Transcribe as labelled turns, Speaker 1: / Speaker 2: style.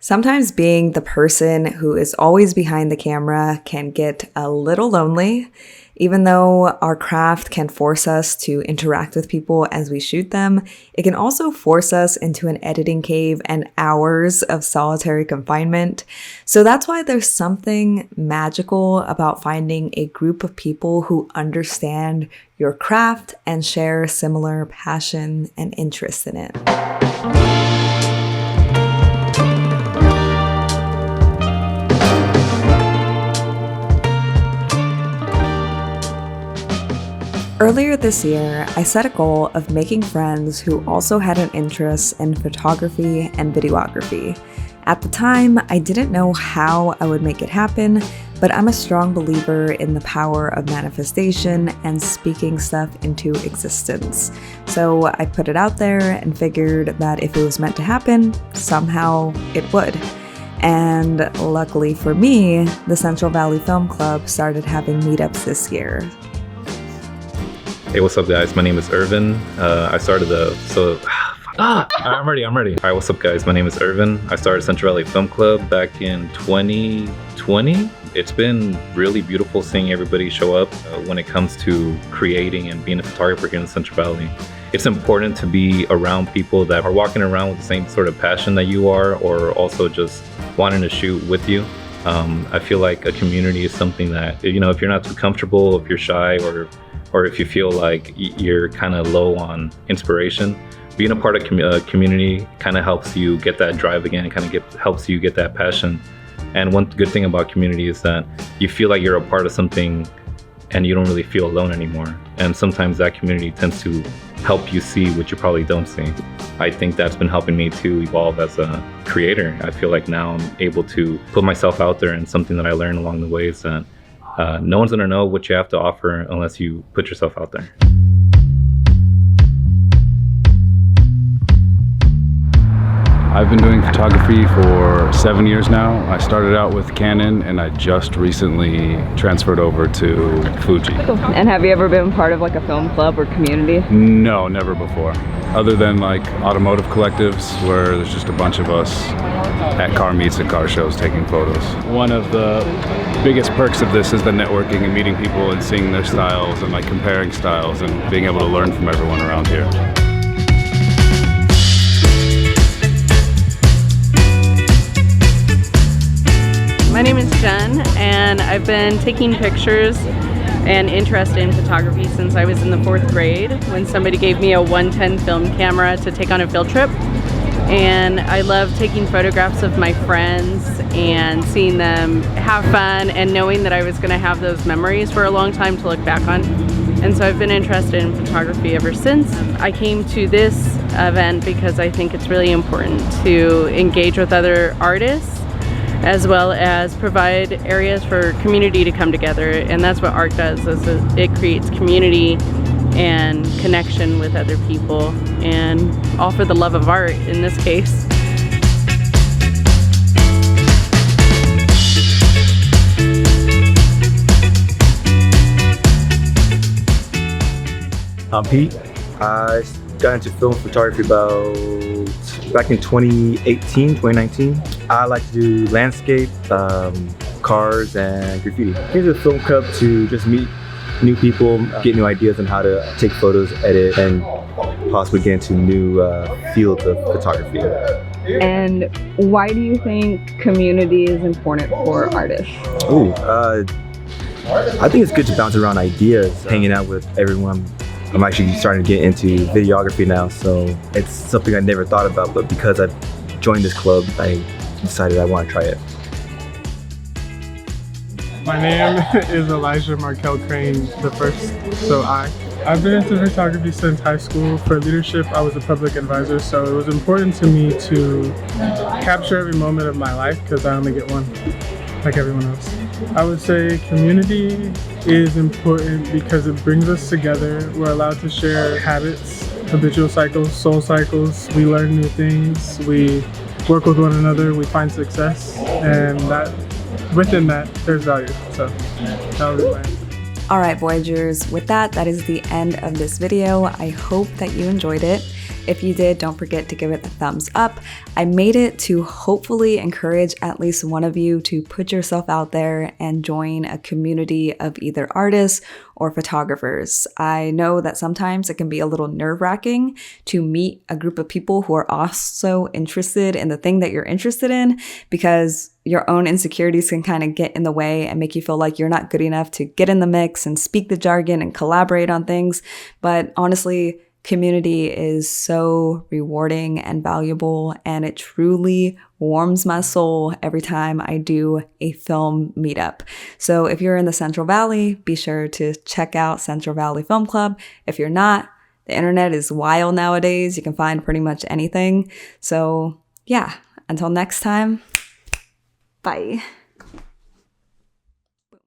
Speaker 1: Sometimes being the person who is always behind the camera can get a little lonely. Even though our craft can force us to interact with people as we shoot them, it can also force us into an editing cave and hours of solitary confinement. So that's why there's something magical about finding a group of people who understand your craft and share similar passion and interest in it. Earlier this year, I set a goal of making friends who also had an interest in photography and videography. At the time, I didn't know how I would make it happen, but I'm a strong believer in the power of manifestation and speaking stuff into existence. So I put it out there and figured that if it was meant to happen, somehow it would. And luckily for me, the Central Valley Film Club started having meetups this year.
Speaker 2: Hey, what's up, guys? My name is Irvin. I started I'm ready. All right, what's up, guys? My name is Irvin. I started Central Valley Film Club back in 2020. It's been really beautiful seeing everybody show up when it comes to creating and being a photographer here in Central Valley. It's important to be around people that are walking around with the same sort of passion that you are, or also just wanting to shoot with you. I feel like a community is something that, if you're not too comfortable, if you're shy, or if you feel like you're kind of low on inspiration, being a part of a community kind of helps you get that drive again, helps you get that passion. And one good thing about community is that you feel like you're a part of something and you don't really feel alone anymore. And sometimes that community tends to help you see what you probably don't see. I think that's been helping me to evolve as a creator. I feel like now I'm able to put myself out there, and something that I learned along the way is that no one's gonna know what you have to offer unless you put yourself out there.
Speaker 3: I've been doing photography for 7 years now. I started out with Canon and I just recently transferred over to Fuji.
Speaker 4: Cool. And have you ever been part of like a film club or community?
Speaker 3: No, never before. Other than like automotive collectives where there's just a bunch of us at car meets and car shows taking photos. One of the biggest perks of this is the networking and meeting people and seeing their styles and like comparing styles and being able to learn from everyone around here.
Speaker 5: My name is Jen, and I've been taking pictures and interested in photography since I was in the 4th grade when somebody gave me a 110 film camera to take on a field trip. And I love taking photographs of my friends and seeing them have fun and knowing that I was going to have those memories for a long time to look back on. And so I've been interested in photography ever since. I came to this event because I think it's really important to engage with other artists as well as provide areas for community to come together. And that's what art does, is it creates community and connection with other people, and all for the love of art in this case.
Speaker 6: I'm Pete. I got into film photography back in 2019. I like to do landscape, cars, and graffiti. I came to the film club to just meet new people, get new ideas on how to take photos, edit, and possibly get into new fields of photography.
Speaker 4: And why do you think community is important for artists?
Speaker 6: I think it's good to bounce around ideas, hanging out with everyone. I'm actually starting to get into videography now, so it's something I never thought about, but because I've joined this club, I decided I want to try it.
Speaker 7: My name is Elijah Markel Crane the first, I've been into photography since high school. For leadership, I was a public advisor, so it was important to me to capture every moment of my life because I only get one, like everyone else. I would say community is important because it brings us together. We're allowed to share habits, habitual cycles, soul cycles. We learn new things. We work with one another. We find success, and within that, there's value. So that would be my answer.
Speaker 1: All right, Voyagers, with that is the end of this video. I hope that you enjoyed it. If you did, don't forget to give it a thumbs up. I made it to hopefully encourage at least one of you to put yourself out there and join a community of either artists or photographers. I know that sometimes it can be a little nerve-wracking to meet a group of people who are also interested in the thing that you're interested in, because your own insecurities can kind of get in the way and make you feel like you're not good enough to get in the mix and speak the jargon and collaborate on things. But honestly, community is so rewarding and valuable, and it truly warms my soul every time I do a film meetup. So if you're in the Central Valley, be sure to check out Central Valley Film Club. If you're not, the internet is wild nowadays. You can find pretty much anything. So yeah, until next time, bye.